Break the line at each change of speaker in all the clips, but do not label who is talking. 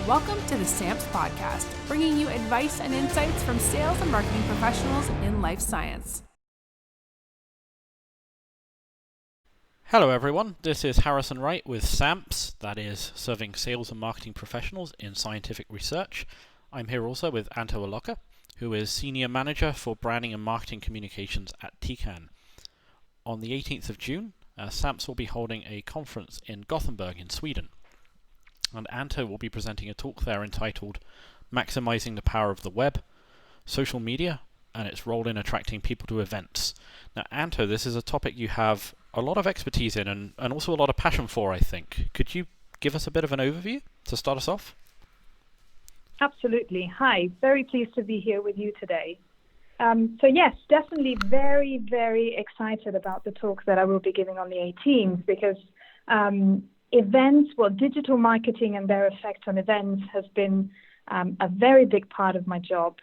Welcome to the SAMPS podcast, bringing you advice and insights from sales and marketing professionals in life science.
Hello everyone, this is Harrison Wright with SAMPS, that is serving sales and marketing professionals in scientific research. I'm here also with Anto Allocca, who is Senior Manager for Branding and Marketing Communications at TCAN. On the 18th of June, SAMPS will be holding a conference in Gothenburg in Sweden. And Anto will be presenting a talk there entitled Maximizing the Power of the Web, Social Media, and its Role in Attracting People to Events. Now, Anto, this is a topic you have a lot of expertise in and also a lot of passion for, I think. Could you give us a bit of an overview to start us off?
Absolutely. Hi, very pleased to be here with you today. So yes, definitely very, very excited about the talk that I will be giving on the 18th because digital marketing and their effect on events has been a very big part of my job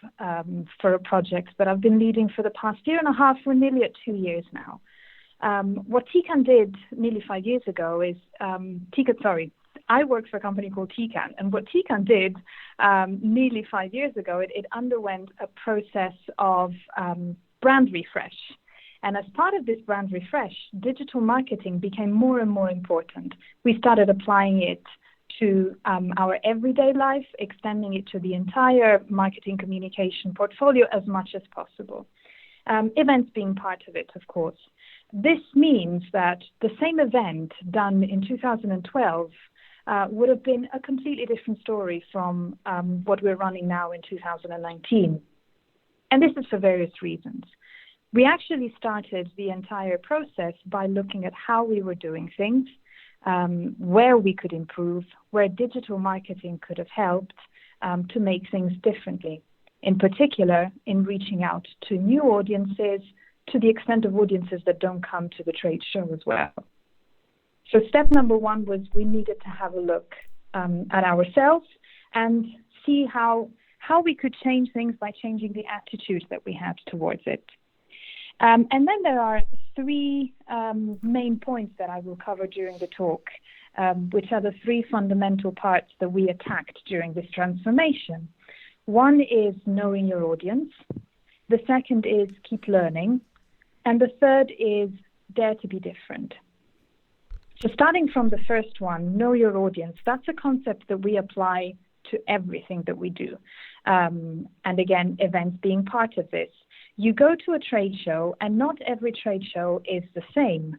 for a project that I've been leading for the past year and a half. We're nearly at 2 years now. What TCAN did nearly 5 years ago is, I work for a company called TCAN, and what TCAN did nearly 5 years ago, it underwent a process of brand refresh. And as part of this brand refresh, digital marketing became more and more important. We started applying it to our everyday life, extending it to the entire marketing communication portfolio as much as possible. Events being part of it, of course. This means that the same event done in 2012 would have been a completely different story from what we're running now in 2019. And this is for various reasons. We actually started the entire process by looking at how we were doing things, where we could improve, where digital marketing could have helped to make things differently, in particular in reaching out to new audiences, to the extent of audiences that don't come to the trade show as well. So step number one was we needed to have a look at ourselves and see how we could change things by changing the attitude that we had towards it. And then there are three main points that I will cover during the talk, which are the three fundamental parts that we attacked during this transformation. One is knowing your audience. The second is keep learning. And the third is dare to be different. So starting from the first one, know your audience, that's a concept that we apply to everything that we do. And again, events being part of this. You go to a trade show, and not every trade show is the same.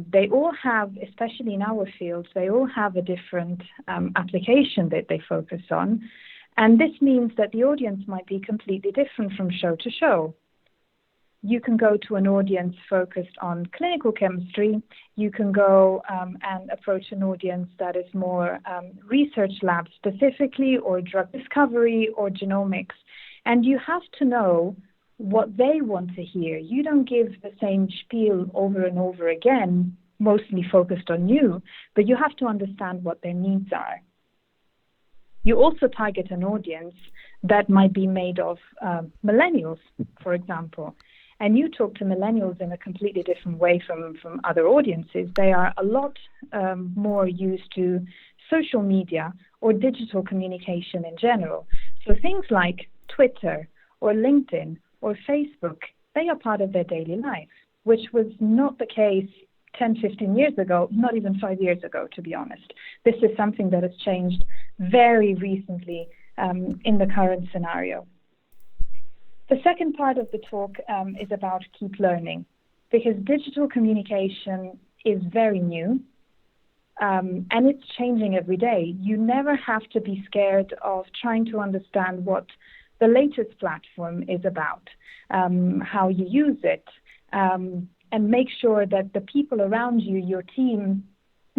They all have, especially in our field, they all have a different application that they focus on. And this means that the audience might be completely different from show to show. You can go to an audience focused on clinical chemistry. You can go and approach an audience that is more research lab specifically, or drug discovery, or genomics. And you have to know what they want to hear. You don't give the same spiel over and over again, mostly focused on you, but you have to understand what their needs are. You also target an audience that might be made of millennials, for example. And you talk to millennials in a completely different way from other audiences. They are a lot more used to social media or digital communication in general. So things like Twitter or LinkedIn or Facebook, they are part of their daily life, which was not the case 10, 15 years ago, not even 5 years ago, to be honest. This is something that has changed very recently in the current scenario. The second part of the talk is about keep learning, because digital communication is very new and it's changing every day. You never have to be scared of trying to understand what the latest platform is about, how you use it, and make sure that the people around you, your team,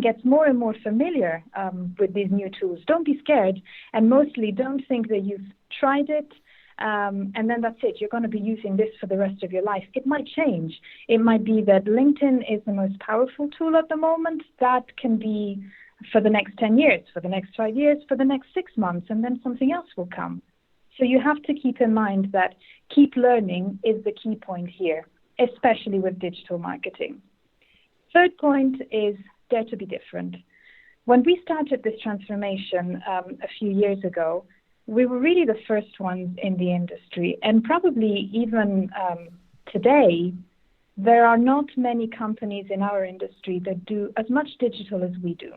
gets more and more familiar with these new tools. Don't be scared, and mostly don't think that you've tried it and then that's it. You're going to be using this for the rest of your life. It might change. It might be that LinkedIn is the most powerful tool at the moment. That can be for the next 10 years, for the next 5 years, for the next 6 months, and then something else will come. So you have to keep in mind that keep learning is the key point here, especially with digital marketing. Third point is dare to be different. When we started this transformation a few years ago, we were really the first ones in the industry. And probably even today, there are not many companies in our industry that do as much digital as we do.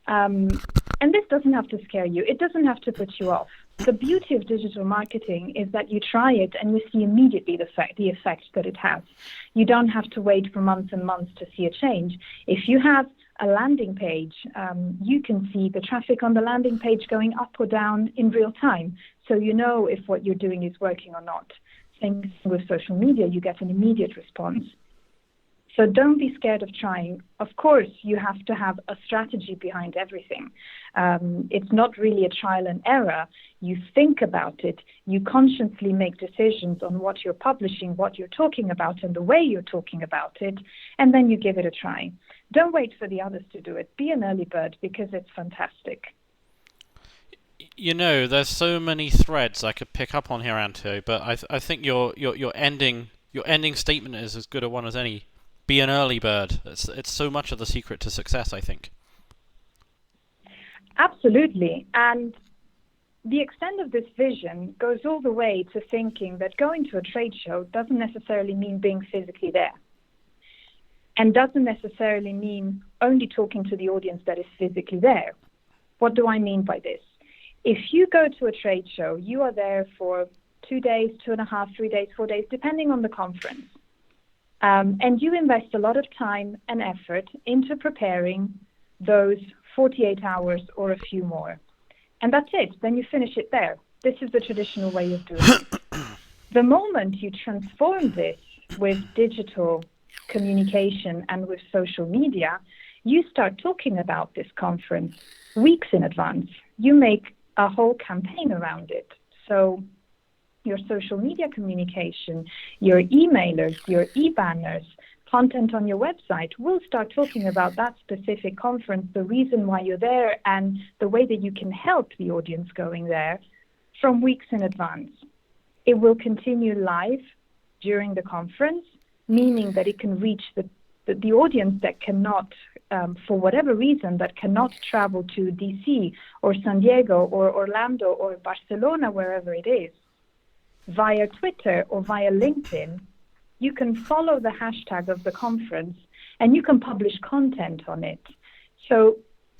And this doesn't have to scare you. It doesn't have to put you off. The beauty of digital marketing is that you try it and you see immediately the effect that it has. You don't have to wait for months and months to see a change. If you have a landing page, you can see the traffic on the landing page going up or down in real time. So you know if what you're doing is working or not. Same thing with social media, you get an immediate response. So don't be scared of trying. Of course, you have to have a strategy behind everything. It's not really a trial and error. You think about it. You consciously make decisions on what you're publishing, what you're talking about, and the way you're talking about it, and then you give it a try. Don't wait for the others to do it. Be an early bird because it's fantastic.
You know, there's so many threads I could pick up on here, Anto, but I think your ending statement is as good a one as any. Be an early bird. It's so much of the secret to success, I think.
Absolutely. And the extent of this vision goes all the way to thinking that going to a trade show doesn't necessarily mean being physically there, and doesn't necessarily mean only talking to the audience that is physically there. What do I mean by this? If you go to a trade show, you are there for 2 days, 2.5, 3 days, 4 days, depending on the conference. And you invest a lot of time and effort into preparing those 48 hours or a few more. And that's it. Then you finish it there. This is the traditional way of doing it. The moment you transform this with digital communication and with social media, you start talking about this conference weeks in advance. You make a whole campaign around it. So your social media communication, your emailers, your e-banners, content on your website will start talking about that specific conference, the reason why you're there, and the way that you can help the audience going there from weeks in advance. It will continue live during the conference, meaning that it can reach the audience that cannot, for whatever reason, that cannot travel to DC or San Diego or Orlando or Barcelona, wherever it is. Via Twitter or via LinkedIn, you can follow the hashtag of the conference and you can publish content on it. So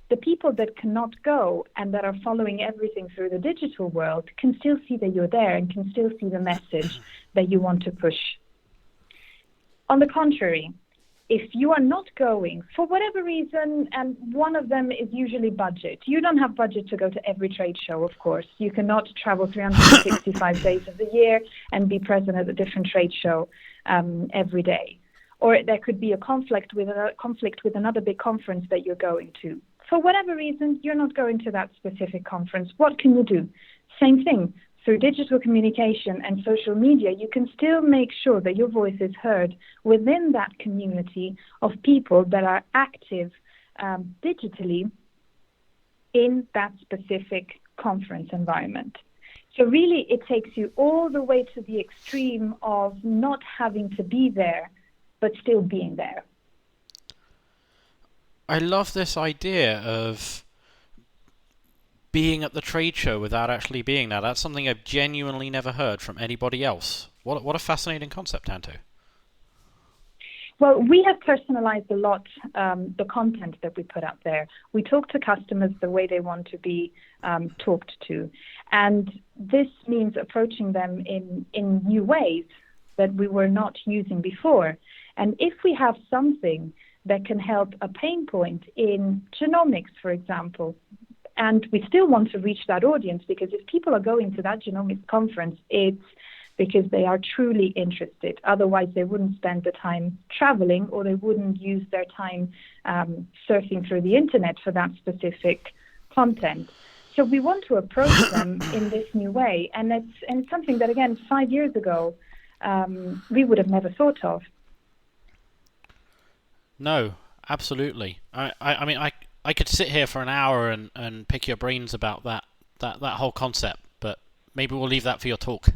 the people that cannot go and that are following everything through the digital world can still see that you're there and can still see the message that you want to push. On the contrary, if you are not going for whatever reason, and one of them is usually budget. You don't have budget to go to every trade show, of course. You cannot travel 365 days of the year and be present at a different trade show every day. Or there could be a conflict with another big conference that you're going to. For whatever reason, you're not going to that specific conference. What can you do? Same thing. Through digital communication and social media, you can still make sure that your voice is heard within that community of people that are active digitally in that specific conference environment. So really, it takes you all the way to the extreme of not having to be there, but still being there.
I love this idea of being at the trade show without actually being there. That's something I've genuinely never heard from anybody else. What a fascinating concept, Anto.
Well, we have personalized a lot the content that we put out there. We talk to customers the way they want to be talked to. And this means approaching them in new ways that we were not using before. And if we have something that can help a pain point in genomics, for example, and we still want to reach that audience, because if people are going to that genomics conference, it's because they are truly interested. Otherwise, they wouldn't spend the time traveling, or they wouldn't use their time surfing through the internet for that specific content. So we want to approach them in this new way. And it's something that, again, 5 years ago, we would have never thought of.
No, absolutely. I mean, I could sit here for an hour and pick your brains about that whole concept, but maybe we'll leave that for your talk.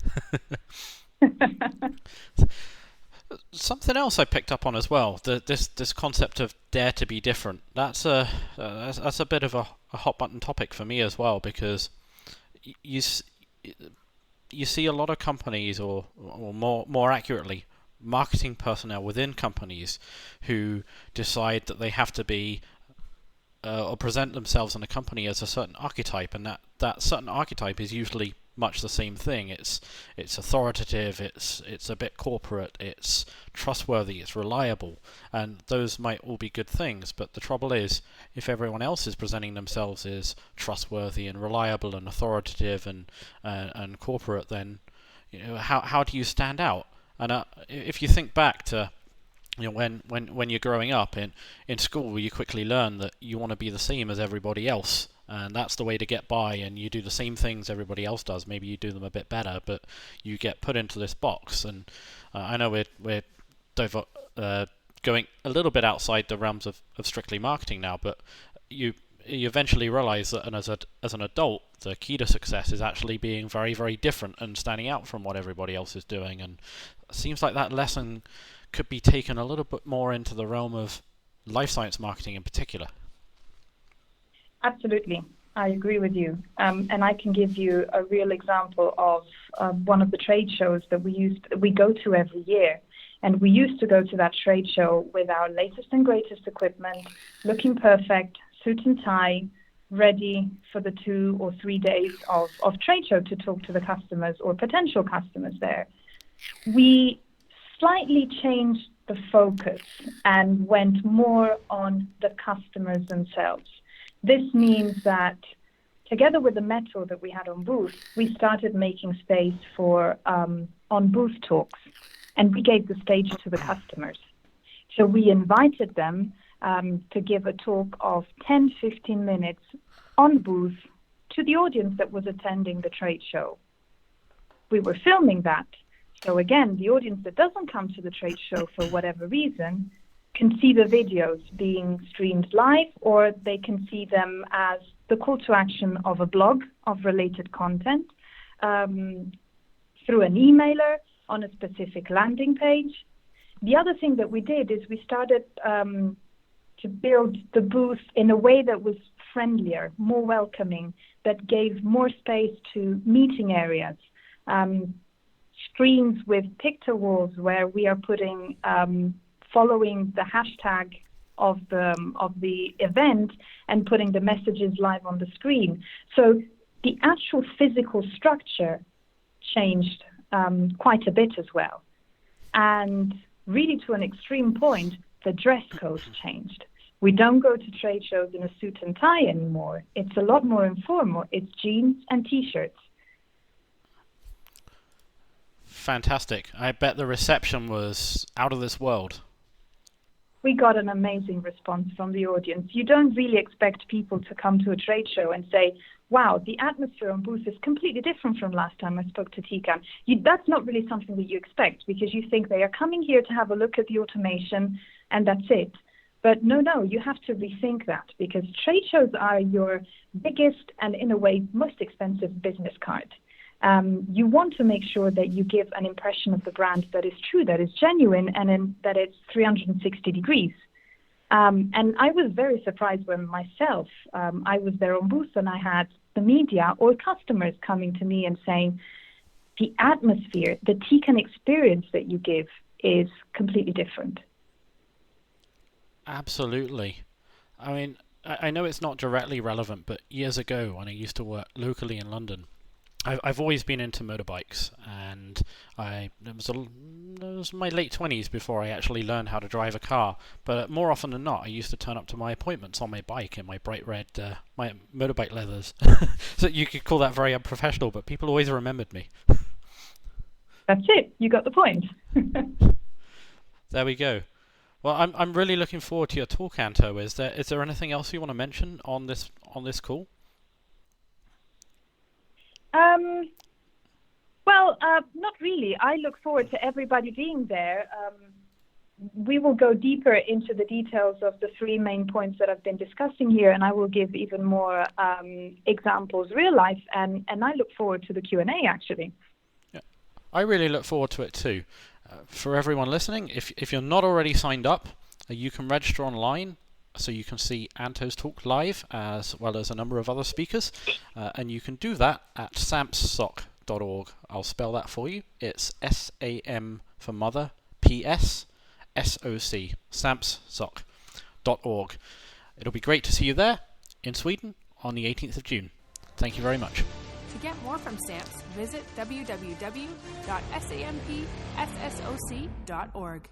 Something else I picked up on as well, this concept of dare to be different. That's a bit of a hot button topic for me as well, because you you see a lot of companies, or more accurately, marketing personnel within companies who decide that they have to be or present themselves in a company as a certain archetype, and that certain archetype is usually much the same thing. It's authoritative, it's a bit corporate, it's trustworthy, it's reliable, and those might all be good things. But the trouble is, if everyone else is presenting themselves as trustworthy and reliable and authoritative and corporate, then how do you stand out? And if you think back to when you're growing up in school, you quickly learn that you want to be the same as everybody else, and that's the way to get by, and you do the same things everybody else does. Maybe you do them a bit better, but you get put into this box. And I know we're going a little bit outside the realms of strictly marketing now, but you eventually realize that, and as an adult, the key to success is actually being very, very different and standing out from what everybody else is doing. And it seems like that lesson could be taken a little bit more into the realm of life science marketing in particular.
Absolutely, I agree with you. And I can give you a real example of one of the trade shows that we go to every year. And we used to go to that trade show with our latest and greatest equipment, looking perfect, suit and tie, ready for the 2 or 3 days of trade show to talk to the customers or potential customers there. We slightly changed the focus and went more on the customers themselves. This means that together with the metal that we had on booth, we started making space for on-booth talks, and we gave the stage to the customers. So we invited them to give a talk of 10-15 minutes on booth to the audience that was attending the trade show. We were filming that. So again, the audience that doesn't come to the trade show for whatever reason can see the videos being streamed live, or they can see them as the call to action of a blog of related content, through an emailer, on a specific landing page. The other thing that we did is we started to build the booth in a way that was friendlier, more welcoming, that gave more space to meeting areas. Screens with picture walls where we are putting, following the hashtag of the event and putting the messages live on the screen. So the actual physical structure changed quite a bit as well. And really to an extreme point, the dress code changed. We don't go to trade shows in a suit and tie anymore. It's a lot more informal. It's jeans and T-shirts.
Fantastic. I bet the reception was out of this world.
We got an amazing response from the audience. You don't really expect people to come to a trade show and say, wow, the atmosphere on booth is completely different from last time I spoke to Tikan. That's not really something that you expect, because you think they are coming here to have a look at the automation and that's it. But no, you have to rethink that, because trade shows are your biggest and in a way most expensive business card. You want to make sure that you give an impression of the brand that is true, that is genuine, and that it's 360 degrees. And I was very surprised when myself, I was there on booth and I had the media or customers coming to me and saying, the atmosphere, the Tikan experience that you give is completely different.
Absolutely. I mean, I know it's not directly relevant, but years ago when I used to work locally in London, I've always been into motorbikes, and it was my late 20s before I actually learned how to drive a car. But more often than not, I used to turn up to my appointments on my bike in my bright red my motorbike leathers. So you could call that very unprofessional, but people always remembered me.
That's it. You got the point.
There we go. Well, I'm really looking forward to your talk, Anto. Is there anything else you want to mention on this call?
Not really. I look forward to everybody being there. We will go deeper into the details of the 3 main points that I've been discussing here, and I will give even more examples, real life, and I look forward to the Q&A, actually.
Yeah, I really look forward to it too. For everyone listening, if you're not already signed up, you can register online so you can see Anto's talk live as well as a number of other speakers, and you can do that at sampssoc.org. I'll spell that for you. It's SAM for mother, PS, SOC, sampssoc.org. It'll be great to see you there in Sweden on the 18th of June. Thank you very much.
To get more from SAMPS, visit www.sampssoc.org.